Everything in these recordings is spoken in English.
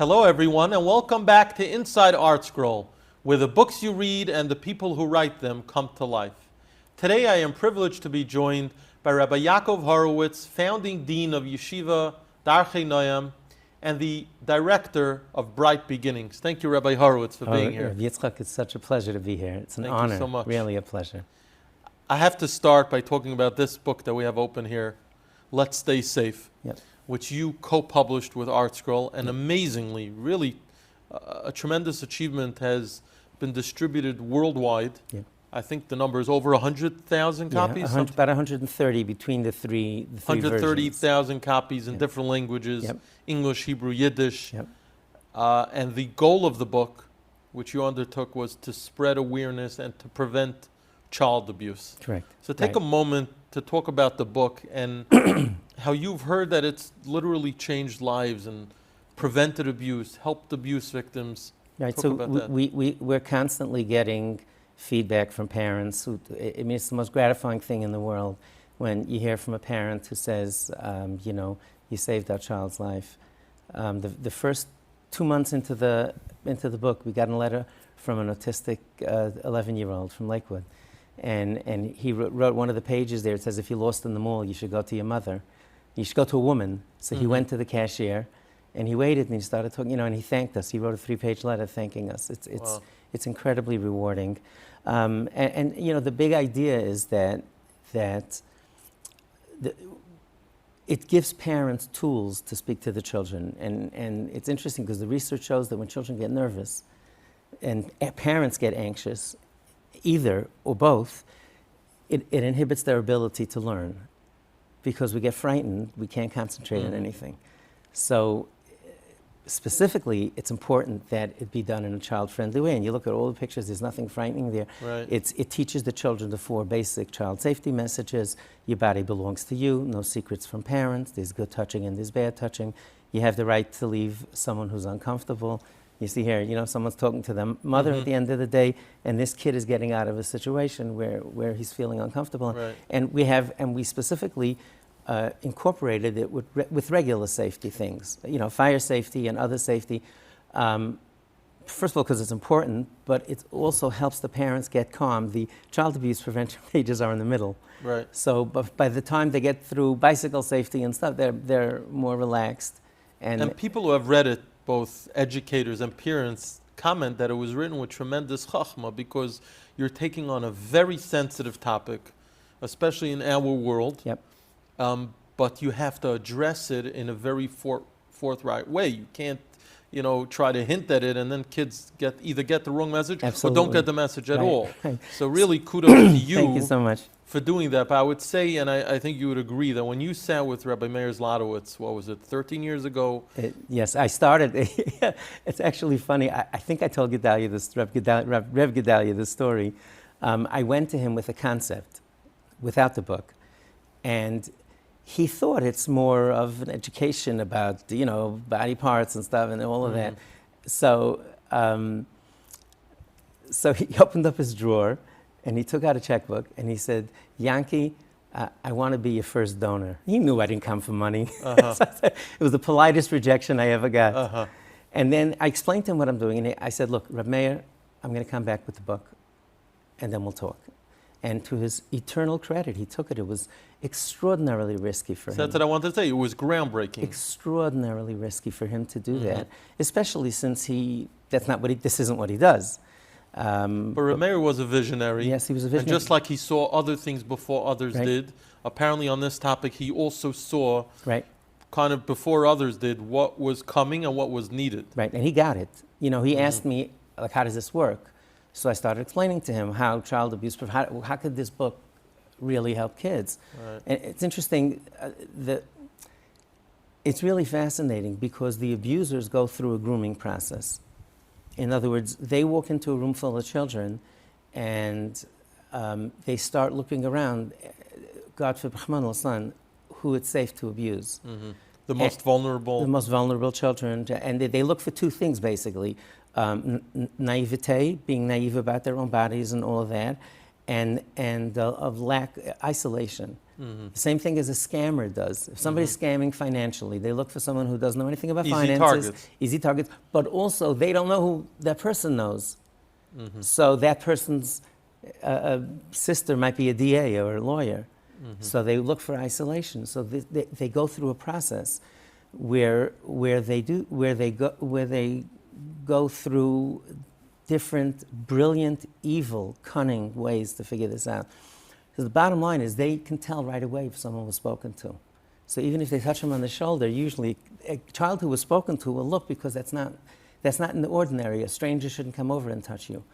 Hello everyone, and welcome back to Inside ArtScroll, where the books you read and the people who write them come to life. Today I am privileged to be joined by Rabbi Yaakov Horowitz, founding dean of Yeshiva Darchei Noam, and the director of Bright Beginnings. Thank you, Rabbi Horowitz, for being here. Yitzchak, it's such a pleasure to be here. It's an honor. Thank you so much. Really a pleasure. I have to start by talking about this book that we have open here, Let's Stay Safe, which you co-published with ArtScroll, and amazingly, really a tremendous achievement, has been distributed worldwide. I think the number is over 100,000 copies? About 130 between the three 130,000 copies in different languages, English, Hebrew, Yiddish. And the goal of the book, which you undertook, was to spread awareness and to prevent child abuse. Correct. So take a moment to talk about the book and how you've heard that it's literally changed lives and prevented abuse, helped abuse victims. Right, so we're constantly getting feedback from parents. It's the most gratifying thing in the world when you hear from a parent who says, you saved our child's life. The first 2 months into the book, we got a letter from an autistic 11-year-old from Lakewood. And he wrote one of the pages there. It says, if you're lost in the mall, you should go to your mother. You should go to a woman. So he went to the cashier, and he waited, and he started talking, and he thanked us. He wrote a 3-page letter thanking us. It's incredibly rewarding. The big idea is that it gives parents tools to speak to the children. And it's interesting because the research shows that when children get nervous and parents get anxious, either or both, it inhibits their ability to learn. Because we get frightened, we can't concentrate on anything. So specifically, it's important that it be done in a child-friendly way. And you look at all the pictures, there's nothing frightening there. Right. It teaches the children the 4 basic child safety messages. Your body belongs to you, no secrets from parents, there's good touching and there's bad touching. You have the right to leave someone who's uncomfortable. You see here, someone's talking to their mother at the end of the day, and this kid is getting out of a situation where he's feeling uncomfortable. Right. And we specifically incorporated it with regular safety things, fire safety and other safety. First of all, because it's important, but it also helps the parents get calm. The child abuse prevention pages are in the middle. Right. So by the time they get through bicycle safety and stuff, they're more relaxed. And people who have read it, both educators and parents, comment that it was written with tremendous chachma because you're taking on a very sensitive topic, especially in our world. But you have to address it in a very forthright way. You can't, try to hint at it and then kids either get the wrong message or don't get the message at all. So really kudos to you. Thank you so much for doing that. But I would say, and I think you would agree, that when you sat with Rabbi Meir Zlotowitz, what was it, 13 years ago? Yes, I started. It's actually funny. I think I told Gedalia Rev Gedalia this story. I went to him with a concept without the book. And he thought it's more of an education about, body parts and stuff and all of that. So he opened up his drawer and he took out a checkbook and he said, Yankee, I want to be your first donor. He knew I didn't come for money. So it was the politest rejection I ever got. And then I explained to him what I'm doing. And I said, look, Reb Meir, I'm going to come back with the book and then we'll talk. And to his eternal credit, he took it. It was extraordinarily risky for him. That's what I wanted to say. It was groundbreaking. Extraordinarily risky for him to do that, especially since this isn't what he does. But Reb Meir was a visionary. Yes, he was a visionary. And just like he saw other things before others did, apparently on this topic, he also saw, kind of before others did, what was coming and what was needed. Right, and he got it. He asked me, how does this work? So I started explaining to him how child abuse, how could this book really help kids? And it's interesting, it's really fascinating because the abusers go through a grooming process. In other words, they walk into a room full of children and they start looking around, God forbid, who it's safe to abuse. The most vulnerable. The most vulnerable children. And they look for 2 things, basically. Naivete, being naive about their own bodies and all of that, and of isolation. Mhm. The same thing as a scammer does. If somebody's scamming financially, they look for someone who doesn't know anything about Easy finances. targets. Easy targets. But also, they don't know who that person knows. Mhm. So that person's sister might be a DA or a lawyer. So they look for isolation. So they go through a process where they go through different, brilliant, evil, cunning ways to figure this out. So the bottom line is they can tell right away if someone was spoken to. So even if they touch them on the shoulder, usually a child who was spoken to will look, because that's not in the ordinary. A stranger shouldn't come over and touch you.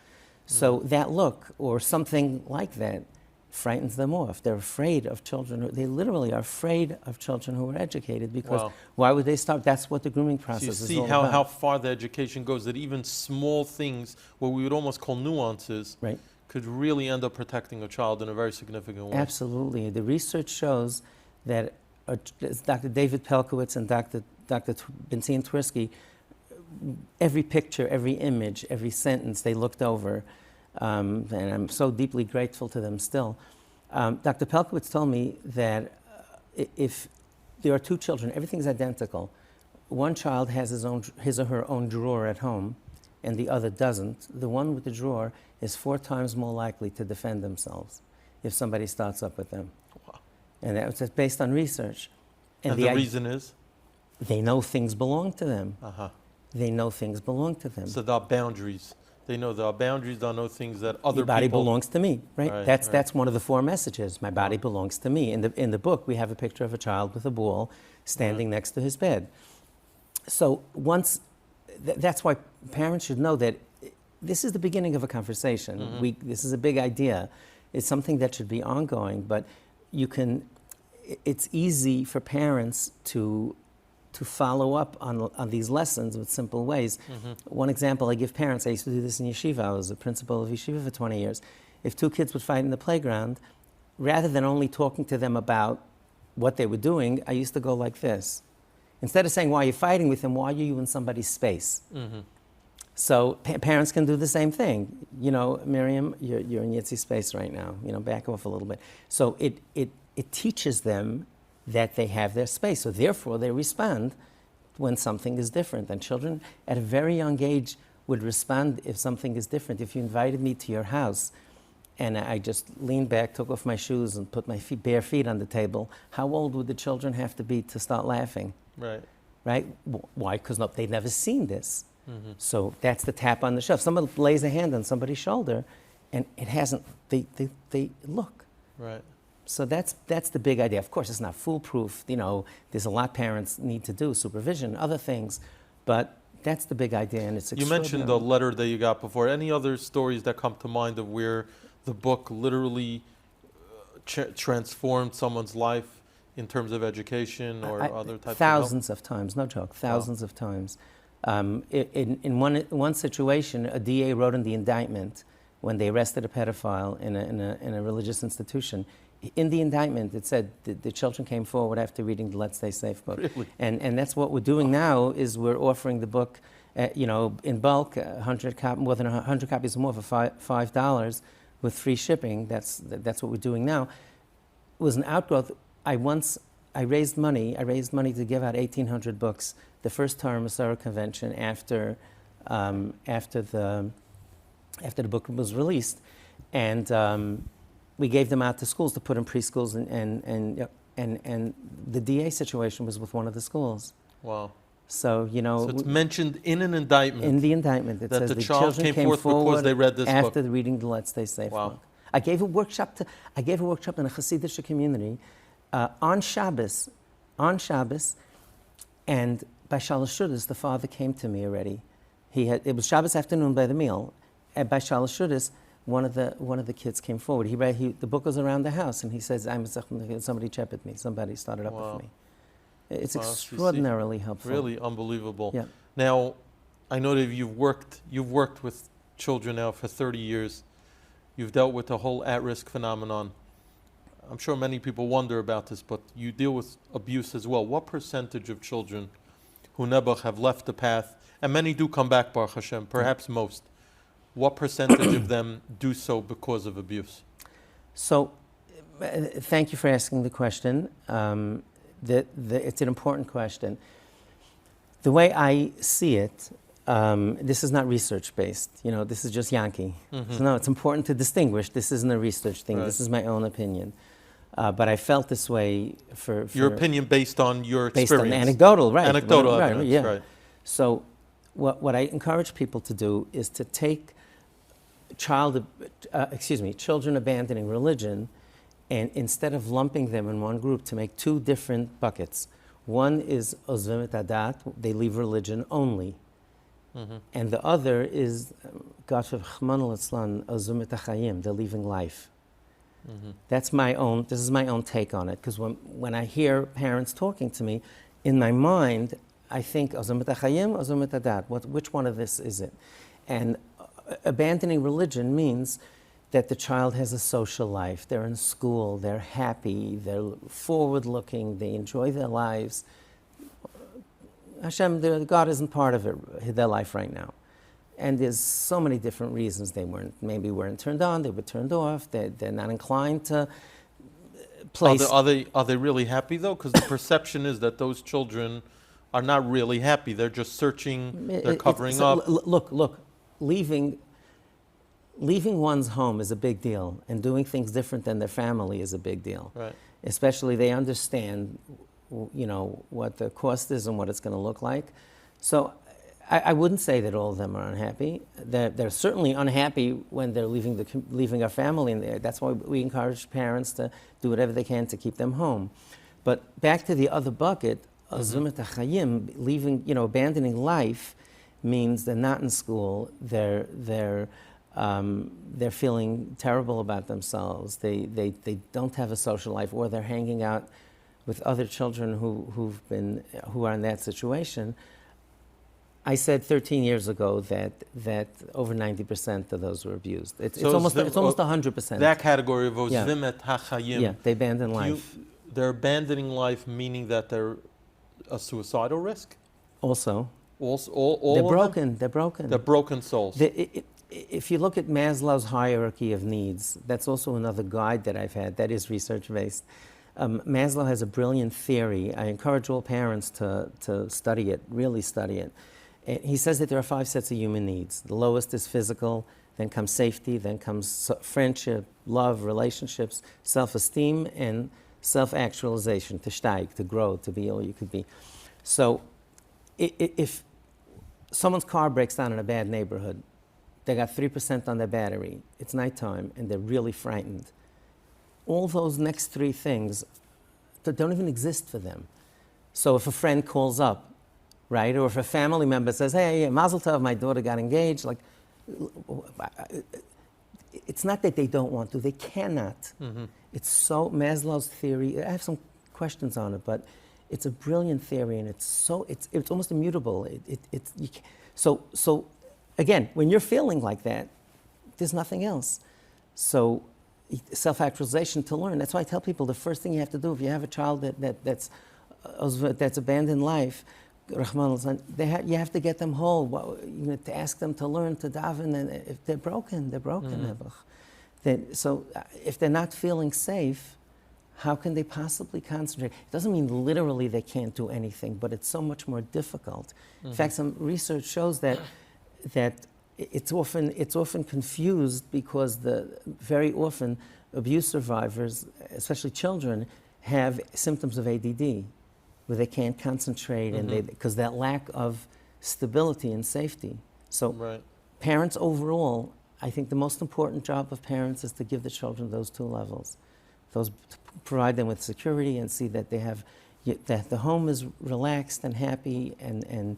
So that look or something like that frightens them off. They're afraid of children. They literally are afraid of children who are educated, because Wow. why would they start? That's what the grooming So process you is see all how about. far the education goes, that even small things, what we would almost call nuances, Right. could really end up protecting a child in a very significant way. Absolutely. The research shows that Dr. David Pelkowitz and Dr. Benzine Tversky, every picture, every image, every sentence they looked over, and I'm so deeply grateful to them still. Dr. Pelkowitz told me that if there are two children, everything's identical. One child has his or her own drawer at home, and the other doesn't. The one with the drawer is 4 times more likely to defend themselves if somebody starts up with them. Wow. And that was based on research. And the reason is? They know things belong to them. Uh-huh. They know things belong to them. So there are boundaries. They know there are boundaries. They know things that other Your body people... belongs to me, right? Right, That's one of the 4 messages. My body belongs to me. In the book, we have a picture of a child with a ball standing next to his bed. So that's why parents should know that this is the beginning of a conversation. This is a big idea. It's something that should be ongoing, but it's easy for parents to follow up on these lessons with simple ways. One example I give parents, I used to do this in yeshiva. I was a principal of yeshiva for 20 years. If 2 kids would fight in the playground, rather than only talking to them about what they were doing, I used to go like this. Instead of saying, why are you fighting with them, why are you in somebody's space? So parents can do the same thing. You know, Miriam, you're in Yitzi's space right now. You know, back off a little bit. So it teaches them that they have their space. So therefore, they respond when something is different. And children at a very young age would respond if something is different. If you invited me to your house and I just leaned back, took off my shoes, and put my bare feet on the table, how old would the children have to be to start laughing? Right. Right? Why? Because they've never seen this. So that's the tap on the shoulder. Someone lays a hand on somebody's shoulder, and it hasn't. They look. Right. So that's the big idea. Of course, it's not foolproof. You know, there's a lot parents need to do, supervision, other things, but that's the big idea, and it's You extraordinary. mentioned the letter that you got before. Any other stories that come to mind of where the book literally transformed someone's life in terms of education or other types thousands of times, no joke, thousands of times. In one situation, a DA wrote in the indictment when they arrested a pedophile in a religious institution. In the indictment, it said the children came forward after reading the Let's Stay Safe book. Really? And that's what we're doing now, is we're offering the book, in bulk, more than 100 copies or more for $5 with free shipping. That's what we're doing now. It was an outgrowth. I raised money to give out 1,800 books the first Torah Masorah convention after the book was released, and we gave them out to schools to put in preschools, and the DA situation was with one of the schools. Wow. So So it's mentioned in an indictment. in the indictment, it that says the the child children came forth because they read this after book. reading the Let's Stay Safe Wow. book. I gave a workshop in a Hasidic community on Shabbos, and by Shalosh Shudas, the father came to me already. It was Shabbos afternoon by the meal, and by Shalosh Shudas, one of the kids came forward. The book was around the house, and he says, somebody chepped me. Somebody started up Wow. with me. It's Wow, so you extraordinarily helpful. Really unbelievable. Yeah. Now, I know that you've worked with children now for 30 years. You've dealt with the whole at-risk phenomenon. I'm sure many people wonder about this, but you deal with abuse as well. What percentage of children who nebuch have left the path, and many do come back, Baruch Hashem, perhaps most, what percentage of them do so because of abuse? So thank you for asking the question. It's an important question. The way I see it, this is not research-based. This is just Yankee. Mm-hmm. So no, it's important to distinguish. This isn't a research thing. Right. This is my own opinion. But I felt this way for your opinion based on your experience. Based on anecdotal, right? Anecdotal right, evidence, yeah. right. So what I encourage people to do is to take children abandoning religion, and instead of lumping them in one group, to make two different buckets. One is ozvim et hadat, they leave religion only. Mm-hmm. And the other is, Gashv Chman al-Islan, ozvim et hachayim, they're leaving life. Mm-hmm. This is my own take on it, because when I hear parents talking to me, in my mind, I think, ozvim et hachayim, ozvim et hadat, which one of this is it? And abandoning religion means that the child has a social life. They're in school, they're happy, they're forward-looking, they enjoy their lives. Hashem, God isn't part of their life right now. And there's so many different reasons. They maybe weren't turned on, they were turned off, they're not inclined to place... Are they really happy, though? Because the perception is that those children are not really happy. They're just searching, they're covering up. Look, leaving one's home is a big deal, and doing things different than their family is a big deal. Right. Especially they understand, what the cost is and what it's going to look like. So I wouldn't say that all of them are unhappy. They're certainly unhappy when they're leaving our family, and that's why we encourage parents to do whatever they can to keep them home. But back to the other bucket, ozvim et hachayim, leaving, abandoning life, means they're not in school. They're feeling terrible about themselves. They don't have a social life, or they're hanging out with other children who are in that situation. I said 13 years ago that over 90% of those were abused. It's almost 100%. That category of ozvim et hachayim. Yeah, they abandon life. They're abandoning life, meaning that they're a suicidal risk. Also, all they're of broken. them? They're broken. They're broken souls. If you look at Maslow's hierarchy of needs, that's also another guide that I've had that is research-based. Maslow has a brilliant theory. I encourage all parents to study it, really study it. And he says that there are 5 sets of human needs. The lowest is physical, then comes safety, then comes friendship, love, relationships, self-esteem, and self-actualization, to steig, to grow, to be all you could be. So if someone's car breaks down in a bad neighborhood, they got 3% on their battery, it's nighttime, and they're really frightened. All those next 3 things don't even exist for them. So if a friend calls up, right, or if a family member says, hey, Mazel Tov, my daughter got engaged, it's not that they don't want to, they cannot. Mm-hmm. It's so, Maslow's theory, I have some questions on it, but it's a brilliant theory, and it's almost immutable. So again, when you're feeling like that, there's nothing else. So self-actualization to learn. That's why I tell people the first thing you have to do if you have a child that's abandoned life, you have to get them whole. To ask them to learn to daven, and if they're broken, they're broken. Mm-hmm. So if they're not feeling safe, how can they possibly concentrate? It doesn't mean literally they can't do anything, but it's so much more difficult. Mm-hmm. In fact, some research shows that it's often confused because very often abuse survivors, especially children, have symptoms of ADD, where they can't concentrate, mm-hmm. and because that lack of stability and safety. So right. Parents overall, I think the most important job of parents is to give the children those 2 levels. To provide them with security and see that that the home is relaxed and happy, and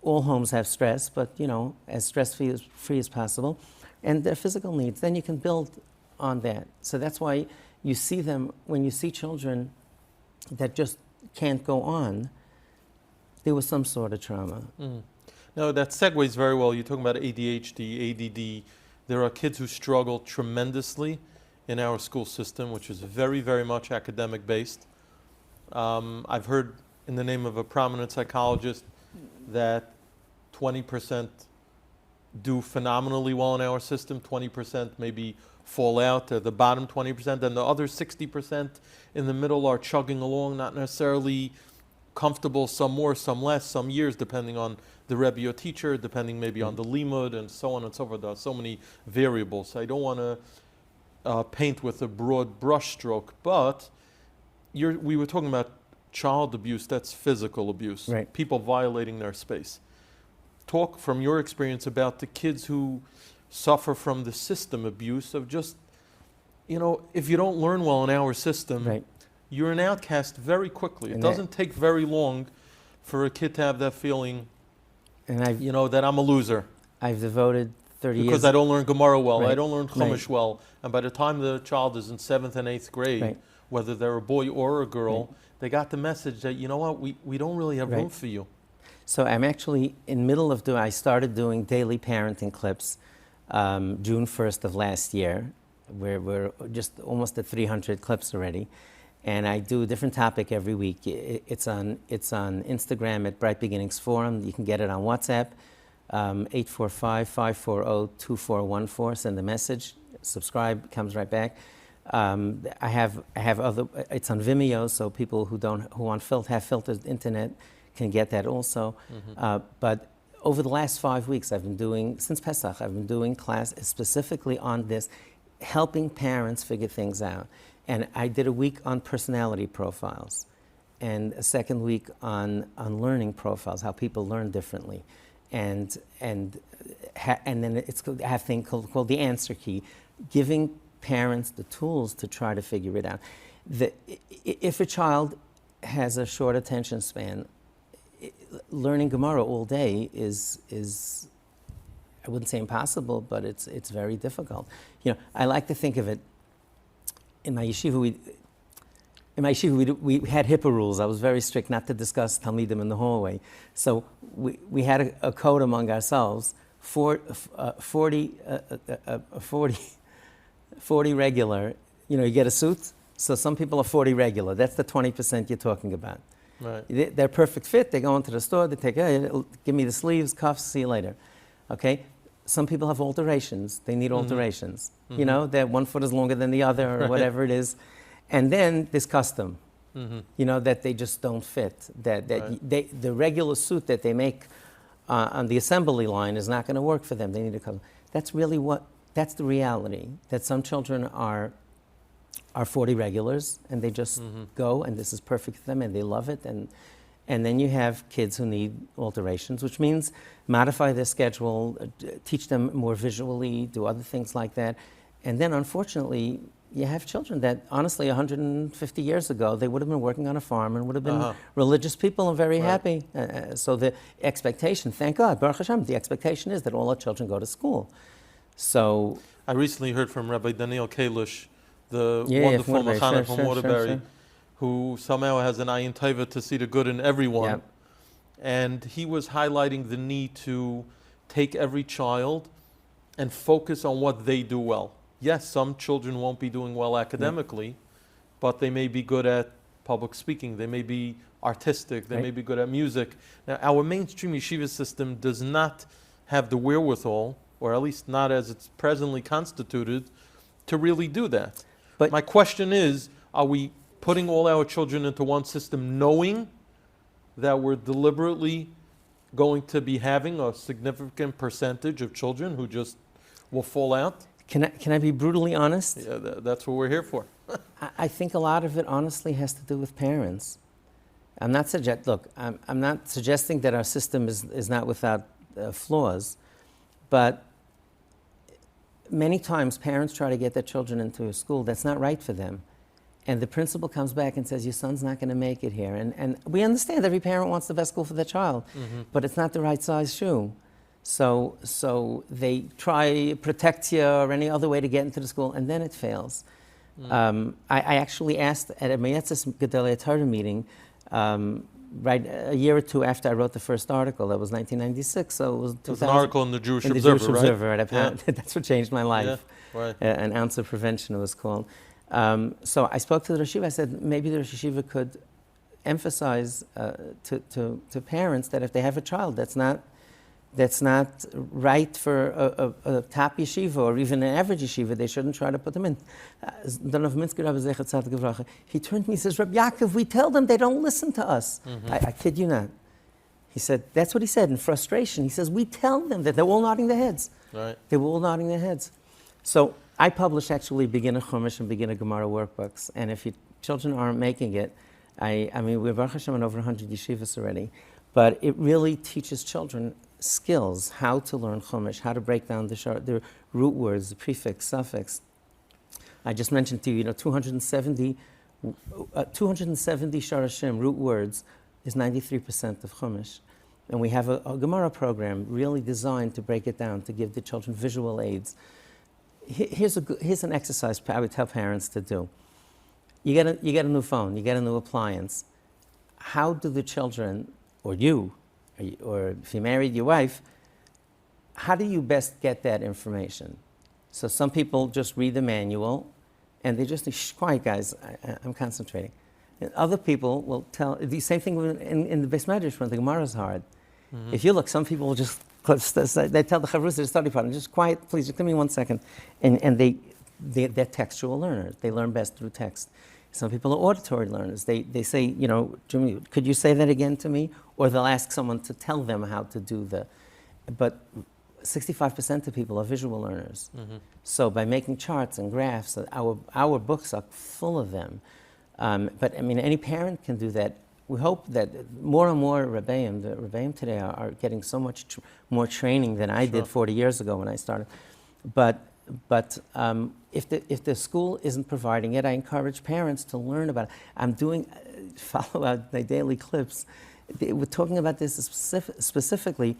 all homes have stress, but as stress-free as possible, and their physical needs. Then you can build on that. So that's why you see them, when you see children that just can't go on, there was some sort of trauma. Mm. No, that segues very well. You're talking about ADHD, ADD. There are kids who struggle tremendously in our school system, which is very, very much academic-based. I've heard, in the name of a prominent psychologist, that 20% do phenomenally well in our system, 20% maybe fall out, the bottom 20%, and the other 60% in the middle are chugging along, not necessarily comfortable, some more, some less, some years, depending on the Rebbe or teacher, depending maybe on the limud, and so on and so forth. There are so many variables. I don't want to paint with a broad brushstroke, but we were talking about child abuse, that's physical abuse, right. People violating their space. Talk from your experience about the kids who suffer from the system abuse of just, if you don't learn well in our system, right. You're an outcast very quickly. It And doesn't take very long for a kid to have that feeling, and that I'm a loser. I've devoted 30 years. Because I don't learn Gemara well, Right. I don't learn Chumash Right. well. And by the time the child is in 7th and 8th grade, Right. whether they're a boy or a girl, Right. they got the message that, we don't really have Right. room for you. So I'm actually in middle of I started doing daily parenting clips June 1st of last year. We're just almost at 300 clips already. And I do a different topic every week. It's on Instagram at Bright Beginnings Forum. You can get it on WhatsApp, 845-540-2414. Send a message, subscribe, comes right back. I have other. It's on Vimeo, so people who have filtered internet can get that also. Mm-hmm. But over the last 5 weeks, since Pesach, I've been doing class specifically on this, helping parents figure things out. And I did a week on personality profiles, and a second week on learning profiles, how people learn differently, and then I have a thing called the answer key, giving parents the tools to try to figure it out. If a child has a short attention span, learning Gemara all day is I wouldn't say impossible, but it's very difficult. I like to think of it. In my yeshiva, we had HIPAA rules. I was very strict not to discuss Talmidim in the hallway. So we had a code among ourselves, 40 regular. You get a suit, so some people are 40 regular. That's the 20% you're talking about. Right. They're perfect fit. They go into the store, they take, give me the sleeves, cuffs, see you later. Okay? Some people have alterations. They need alterations. Mm-hmm. That one foot is longer than the other or whatever it is. And then there's custom, that they just don't fit. The regular suit that they make on the assembly line is not going to work for them. They need a custom. That's the reality, that some children are 40 regulars and they just go and this is perfect for them and they love it. And then you have kids who need alterations, which means modify their schedule, teach them more visually, do other things like that. And then, unfortunately, you have children that, honestly, 150 years ago, they would have been working on a farm and would have been religious people and very happy. So the expectation, thank God, Baruch Hashem, the expectation is that all our children go to school. So I recently heard from Rabbi Daniel Kalish, the wonderful mechanic from Waterbury, who somehow has an ayin tova to see the good in everyone. Yep. And he was highlighting the need to take every child and focus on what they do well. Yes, some children won't be doing well academically, but they may be good at public speaking. They may be artistic. They may be good at music. Now, our mainstream yeshiva system does not have the wherewithal, or at least not as it's presently constituted, to really do that. But my question is, are we putting all our children into one system knowing that we're deliberately going to be having a significant percentage of children who just will fall out? Can I be brutally honest? Yeah, that's what we're here for. I think a lot of it honestly has to do with parents. I'm not suggesting that our system is not without flaws, but many times parents try to get their children into a school that's not right for them. And the principal comes back and says, your son's not going to make it here. And we understand every parent wants the best school for their child, but it's not the right size shoe. So they try protect you or any other way to get into the school, and then it fails. I actually asked at a Meyetzes Gedolei Torah meeting, right a year or two after I wrote the first article. That was 1996. So it was an article in the Jewish in the Observer, Jewish right? Observer, right? Yeah. That's what changed my life. Yeah, right. An ounce of prevention, it was called. So I spoke to the Rosh Yeshiva. I said maybe the Rosh Yeshiva could emphasize to parents that if they have a child that's not that's not right for a top yeshiva or even an average yeshiva. They shouldn't try to put them in. He turned to me and says, Rabbi Yaakov, we tell them, they don't listen to us. I kid you not. He said, that's what he said in frustration. He says, we tell them that. They're all nodding their heads. Right. They were all nodding their heads. So I publish actually beginner Chumash and beginner Gemara workbooks. And if your children aren't making it, I mean, we're Baruch Hashem in over 100 yeshivas already. But it really teaches children skills, how to learn Chumash, how to break down the root words, the prefix, suffix. I just mentioned to you, 270 Sharashim, root words, is 93% of Chumash. And we have a Gemara program really designed to break it down, to give the children visual aids. Here's an exercise I would tell parents to do. You get a new phone, you get a new appliance. How do the children, or you, or if you married your wife, how do you best get that information? So some people just read the manual and they just, shh, quiet guys, I'm concentrating. And other people will tell, the same thing in the Beis Medrash when the Gemara is hard. If you look, some people will just, they tell the Chavrus, their study partner, just quiet, please, just give me 1 second. And they're textual learners. They learn best through text. Some people are auditory learners. They say, Jimmy, could you say that again to me? Or they'll ask someone to tell them how to do but 65% of people are visual learners. So by making charts and graphs, our books are full of them. But I mean, any parent can do that. We hope that more and more Rabbeim, the Rabbeim today are getting so much more training than I did 40 years ago when I started. But if the school isn't providing it, I encourage parents to learn about it. I'm doing, follow out my daily clips. We're talking about this specifically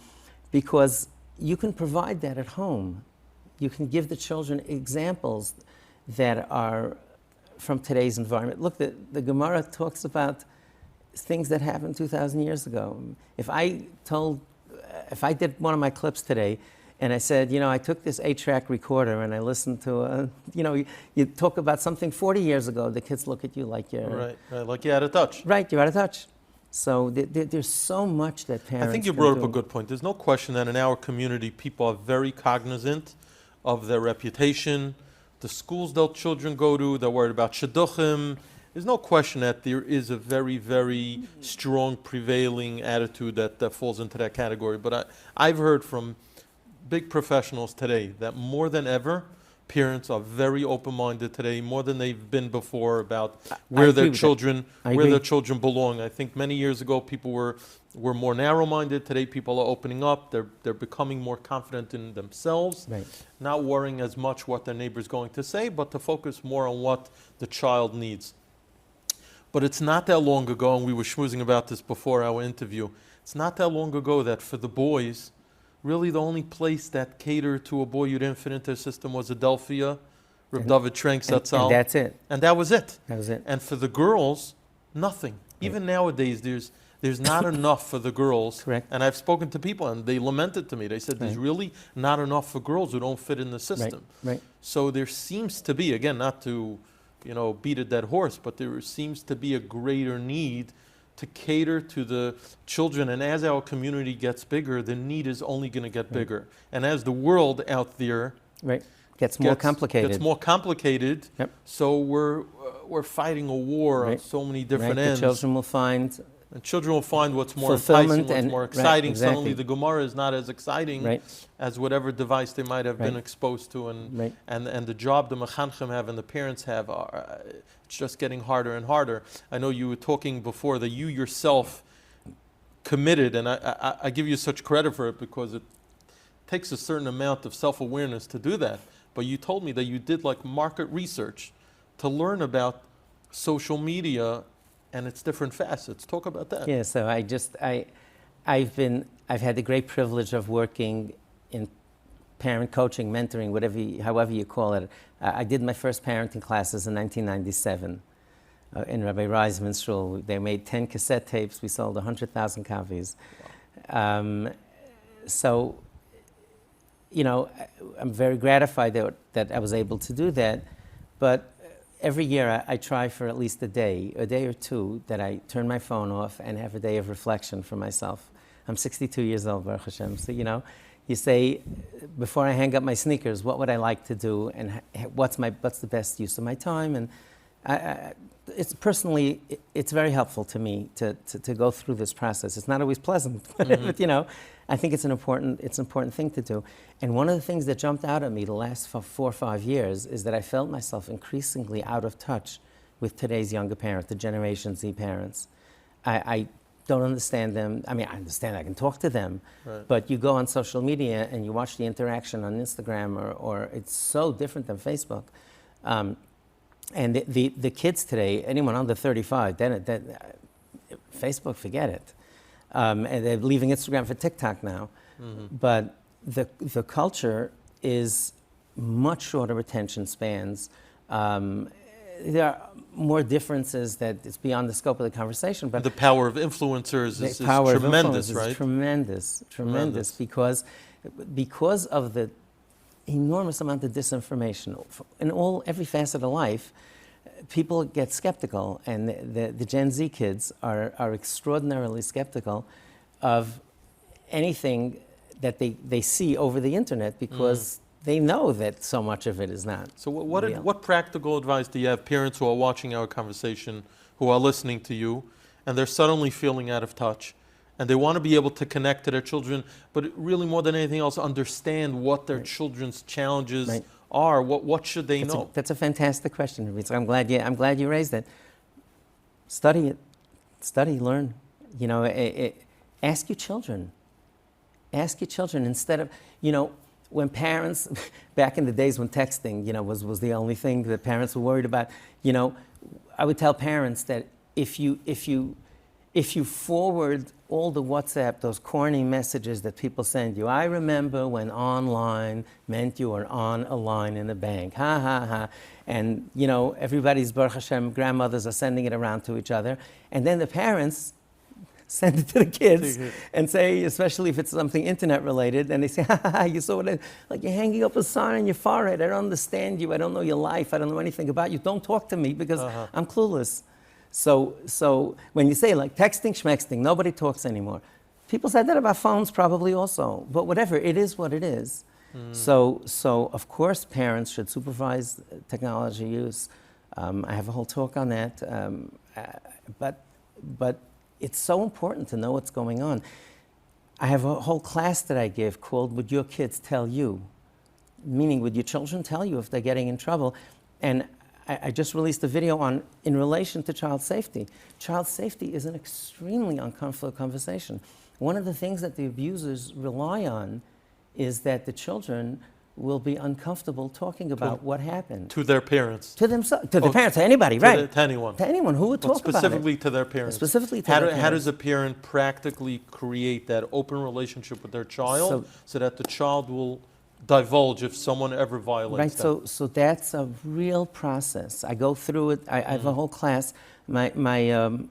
because you can provide that at home. You can give the children examples that are from today's environment. Look, the Gemara talks about things that happened 2,000 years ago. If I did one of my clips today, and I said, I took this 8-track recorder and I listened to, you talk about something 40 years ago, the kids look at you like you're... Right, like you're out of touch. Right, you're out of touch. So there's so much that parents I think you brought up a good point. There's no question that in our community, people are very cognizant of their reputation, the schools their children go to, they're worried about shidduchim. There's no question that there is a very, very strong prevailing attitude that falls into that category. But I've heard from big professionals today that more than ever, parents are very open-minded today, more than they've been before about where their children belong. I think many years ago people were more narrow-minded. Today people are opening up. They're becoming more confident in themselves, not worrying as much what their neighbor's going to say, but to focus more on what the child needs. But it's not that long ago, and we were schmoozing about this before our interview, it's not that long ago that for the boys, really the only place that catered to a boy you didn't fit into their system was Adelphia, Reb David Trenk Zatzal. And that's it. And that was it. That was it. And for the girls, nothing. Even nowadays, there's not enough for the girls. Correct. And I've spoken to people, and they lamented to me. They said there's really not enough for girls who don't fit in the system. Right. So there seems to be, again, not to beat a dead horse, but there seems to be a greater need to cater to the children. And as our community gets bigger, the need is only going to get bigger. And as the world out there gets more complicated. Yep. So we're fighting a war on so many different ends. The children will find... And children will find what's more enticing, what's more exciting. Exactly. Suddenly the Gemara is not as exciting as whatever device they might have been exposed to. And the job the mechanchim have and the parents have, it's just getting harder and harder. I know you were talking before that you yourself committed, and I give you such credit for it because it takes a certain amount of self-awareness to do that. But you told me that you did like market research to learn about social media and its different facets. Talk about that. Yeah, so I've had the great privilege of working in parent coaching, mentoring, however you call it. I did my first parenting classes in 1997 in Rabbi Reisman's shul. They made 10 cassette tapes. We sold 100,000 copies. Wow. So, I'm very gratified that I was able to do that. But every year I try for at least a day or two, that I turn my phone off and have a day of reflection for myself. I'm 62 years old, Baruch Hashem. So, you say, before I hang up my sneakers, what would I like to do, and what's the best use of my time? And it's very helpful to me to go through this process. It's not always pleasant, but I think it's an important thing to do. And one of the things that jumped out at me the last 4 or 5 years is that I felt myself increasingly out of touch with today's younger parents, the Generation Z parents. I don't understand them. I mean, I understand, I can talk to them, right. But you go on social media and you watch the interaction on Instagram, or it's so different than Facebook. And the kids today, anyone under 35, Facebook, forget it. And they're leaving Instagram for TikTok now. Mm-hmm. But the culture is much shorter attention spans. There are more differences that it's beyond the scope of the conversation. But the power of influencers is tremendous, right? Is tremendous because of the enormous amount of disinformation in every facet of life. People get skeptical, and the Gen Z kids are extraordinarily skeptical of anything that they see over the internet, because they know that so much of it is not. So what practical advice do you have, parents who are watching our conversation, who are listening to you, and they're suddenly feeling out of touch, and they want to be able to connect to their children, but really more than anything else, understand what their children's challenges are? What should they know? That's a fantastic question, Rabbi. So I'm glad you raised it. Study it. Learn. Ask your children. Ask your children instead of, when parents, back in the days when texting, was the only thing that parents were worried about, I would tell parents that if you forward all the WhatsApp, those corny messages that people send you, I remember when online meant you were on a line in a bank, ha ha ha, and everybody's Baruch Hashem grandmothers are sending it around to each other, and then the parents send it to the kids and say, especially if it's something internet related, and they say, ha ha ha, you saw it, like you're hanging up a sign on your forehead, I don't understand you, I don't know your life, I don't know anything about you, don't talk to me because I'm clueless. So when you say like texting, schmexting, nobody talks anymore. People said that about phones probably also, but whatever, it is what it is. So of course parents should supervise technology use. I have a whole talk on that, but it's so important to know what's going on. I have a whole class that I give called Would Your Kids Tell You? Meaning, would your children tell you if they're getting in trouble? And I just released a video in relation to child safety. Child safety is an extremely uncomfortable conversation. One of the things that the abusers rely on is that the children will be uncomfortable talking about what happened. To their parents. To themselves, to their parents, to anybody, right? To anyone. To anyone who would talk about it. Specifically to their parents. Specifically to their parents. How does a parent practically create that open relationship with their child so that the child will divulge if someone ever violates them? Right, so that's a real process. I go through it. I have a whole class. I have a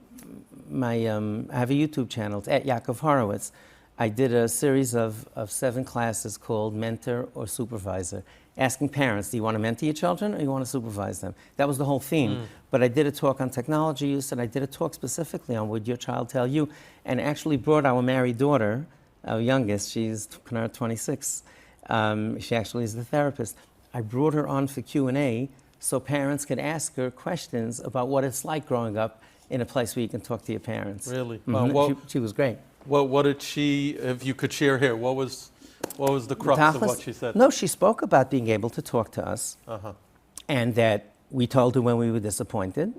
YouTube channel. It's at Yaakov Horowitz. I did a series of 7 classes called Mentor or Supervisor, asking parents, do you want to mentor your children or you want to supervise them? That was the whole theme. But I did a talk on technology use, and I did a talk specifically on Would Your Child Tell You, and actually brought our married daughter, our youngest, she's 26, she actually is the therapist. I brought her on for Q&A so parents could ask her questions about what it's like growing up in a place where you can talk to your parents. Really? She was great. What did she, if you could share here, what was the crux of what she said? No, she spoke about being able to talk to us, and that we told her when we were disappointed,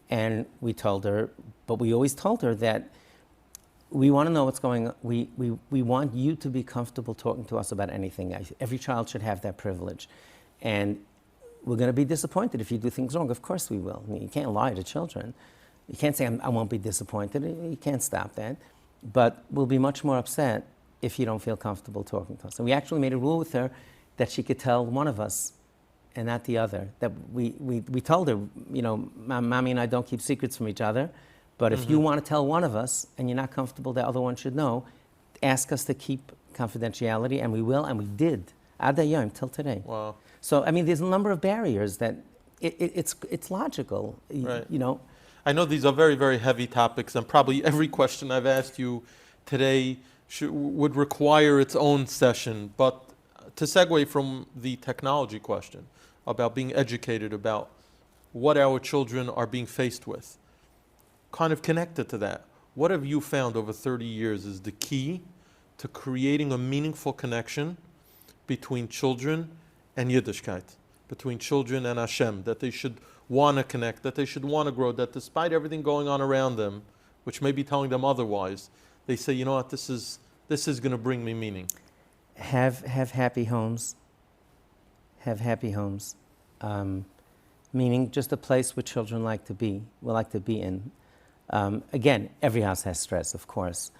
and we told her, but we always told her that we want to know what's going on. We want you to be comfortable talking to us about anything. Every child should have that privilege. And we're going to be disappointed if you do things wrong. Of course we will. I mean, you can't lie to children. You can't say, I won't be disappointed. You can't stop that. But we'll be much more upset if you don't feel comfortable talking to us. And we actually made a rule with her that she could tell one of us and not the other. That we told her, Mommy and I don't keep secrets from each other. But if you want to tell one of us and you're not comfortable the other one should know, ask us to keep confidentiality, and we will, and we did. Ad hayom, till today. Wow. So, I mean, there's a number of barriers that it's logical, right. I know these are very, very heavy topics, and probably every question I've asked you today would require its own session. But to segue from the technology question about being educated about what our children are being faced with, kind of connected to that, what have you found over 30 years is the key to creating a meaningful connection between children and Yiddishkeit, between children and Hashem, that they should want to connect, that they should want to grow, that despite everything going on around them, which may be telling them otherwise, they say, you know what, this is going to bring me meaning. Have happy homes. Have happy homes. Meaning just a place where children like to be in. Again, every house has stress, of course.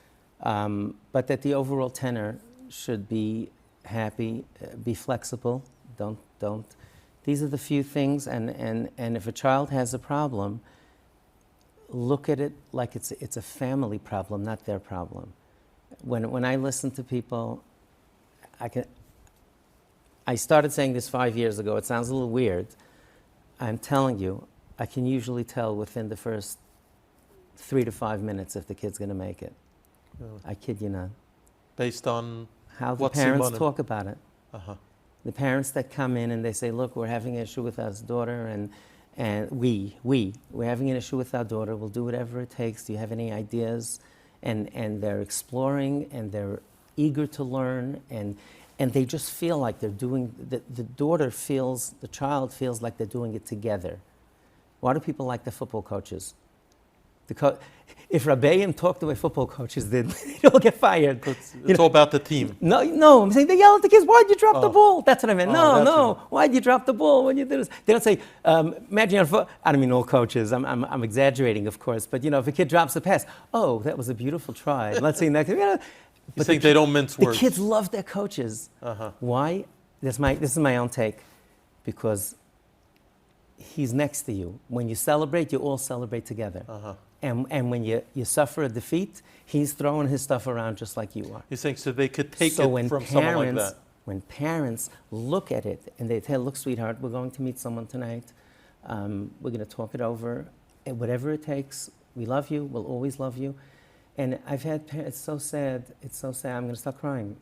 But that the overall tenor should be happy, be flexible. Don't. These are the few things, and if a child has a problem, look at it like it's a family problem, not their problem. When I listen to people, I started saying this 5 years ago. It sounds a little weird. I'm telling you, I can usually tell within the first 3 to 5 minutes if the kid's going to make it. Really? I kid you not. Based on how the parents talk about it. Uh-huh. The parents that come in and they say, look, we're having an issue with our daughter, and we're having an issue with our daughter. We'll do whatever it takes. Do you have any ideas? And they're exploring, and they're eager to learn, and they just feel like they're doing, the child feels like they're doing it together. Why do people like the football coaches? If Rabbeim talk the way football coaches did, they'd all get fired. It's all about the team. No, I'm saying they yell at the kids, why'd you drop the ball? That's what I meant. No, why'd you drop the ball when you did this? They don't say, imagine, I don't mean all coaches, I'm exaggerating, of course, but if a kid drops a pass, oh, that was a beautiful try. Let's see next. You think they don't mince words? The kids love their coaches. Uh-huh. Why? This is my own take. Because he's next to you. When you celebrate, you all celebrate together. Uh-huh. And when you suffer a defeat, he's throwing his stuff around just like you are. You're saying so they could take it from someone like that. When parents look at it and they tell, look, sweetheart, we're going to meet someone tonight. We're going to talk it over. And whatever it takes, we love you. We'll always love you. And I've had parents, it's so sad. I'm going to start crying.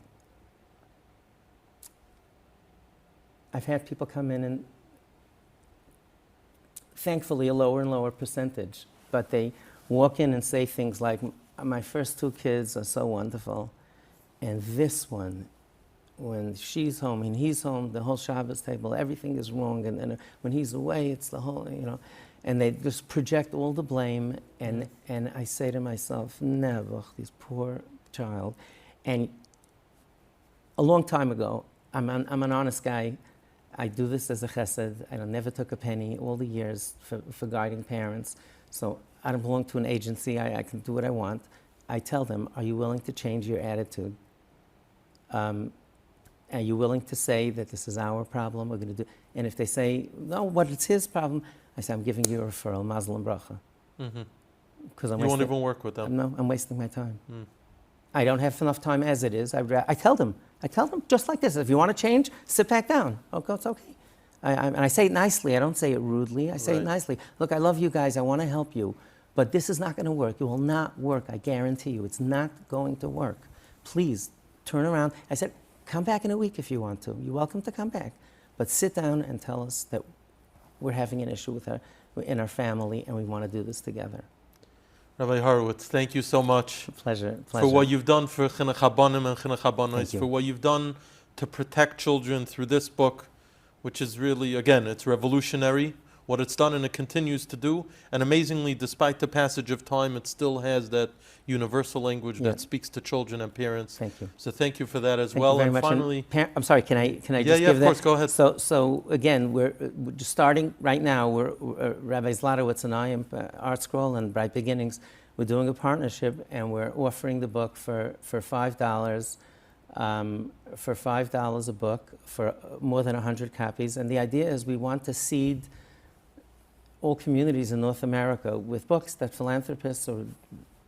I've had people come in and thankfully a lower and lower percentage, but they walk in and say things like, my first 2 kids are so wonderful, and this one, when she's home and he's home, the whole Shabbos table, everything is wrong, and when he's away, it's the whole, and they just project all the blame, and I say to myself, never, this poor child. And a long time ago, I'm an honest guy. I do this as a chesed. I never took a penny all the years for guiding parents. So I don't belong to an agency. I can do what I want. I tell them, are you willing to change your attitude? Are you willing to say that this is our problem? We're going to do. And if they say, no, what it's his problem, I say, I'm giving you a referral, mazel and bracha. Because you won't even work with them. No, I'm wasting my time. I don't have enough time as it is. I tell them just like this. If you want to change, sit back down. Okay, it's okay. And I say it nicely. I don't say it rudely. I say it nicely. Look, I love you guys. I want to help you. But this is not going to work. It will not work. I guarantee you. It's not going to work. Please, turn around. I said, come back in a week if you want to. You're welcome to come back. But sit down and tell us that we're having an issue in our family and we want to do this together. Rabbi Horowitz, thank you so much. Pleasure. For what you've done for Chinuch Habanim and Chinuch Habanos, for what you've done to protect children through this book, which is really, again, it's revolutionary, what it's done and it continues to do. And amazingly, despite the passage of time, it still has that universal language that speaks to children and parents. Thank you. So thank you for that as Thank well. You very and much. finally... I'm sorry, can I just give that? Yeah, of course, go ahead. So again, we're just starting right now. Rabbi Zlotowitz and I, ArtScroll and Bright Beginnings, we're doing a partnership and we're offering the book for $5, for $5 a book, for more than 100 copies. And the idea is we want to seed all communities in North America with books that philanthropists or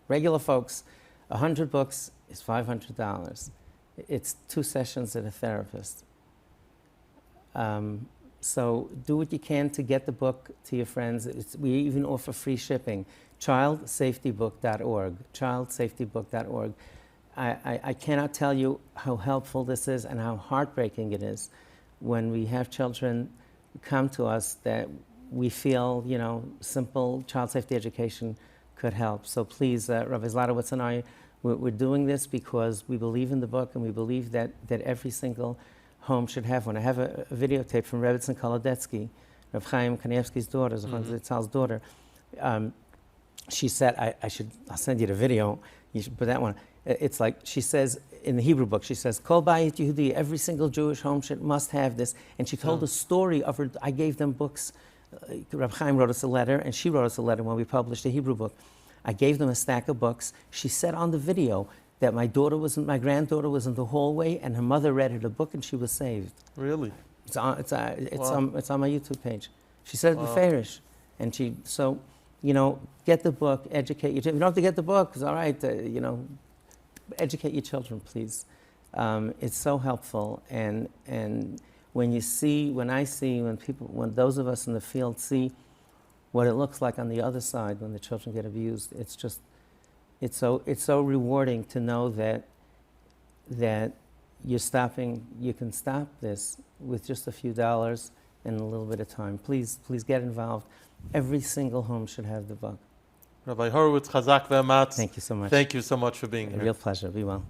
regular folks, 100 books is $500. It's 2 sessions at a therapist. So do what you can to get the book to your friends. We even offer free shipping. Childsafetybook.org. Childsafetybook.org. I cannot tell you how helpful this is and how heartbreaking it is when we have children come to us that we feel, simple child safety education could help. So please, Rabbi Zlotowitz and I, we're doing this because we believe in the book and we believe that every single home should have one. I have a videotape from Rebbetzin Kolodetsky, Rav Chaim Kanievsky's daughter, Zechron Zitzal's daughter. She said, I'll send you the video, you should put that one. It's like, she says, in the Hebrew book, she says, Kol Bayit Yehudi, every single Jewish home must have this. And she told the story of her, I gave them books. Rav Chaim wrote us a letter, and she wrote us a letter when we published the Hebrew book. I gave them a stack of books. She said on the video that my granddaughter was in the hallway, and her mother read her the book, and she was saved. Really? It's on my YouTube page. She said it beferish, and get the book, educate your children. You don't have to get the book. It's all right. Educate your children, please. It's so helpful, and when those of us in the field see what it looks like on the other side when the children get abused, it's so rewarding to know that you can stop this with just a few dollars and a little bit of time. Please get involved. Every single home should have the book. Rabbi Horowitz, Chazak ve'amatz. Thank you so much. Thank you so much for being here. A real pleasure. Be well.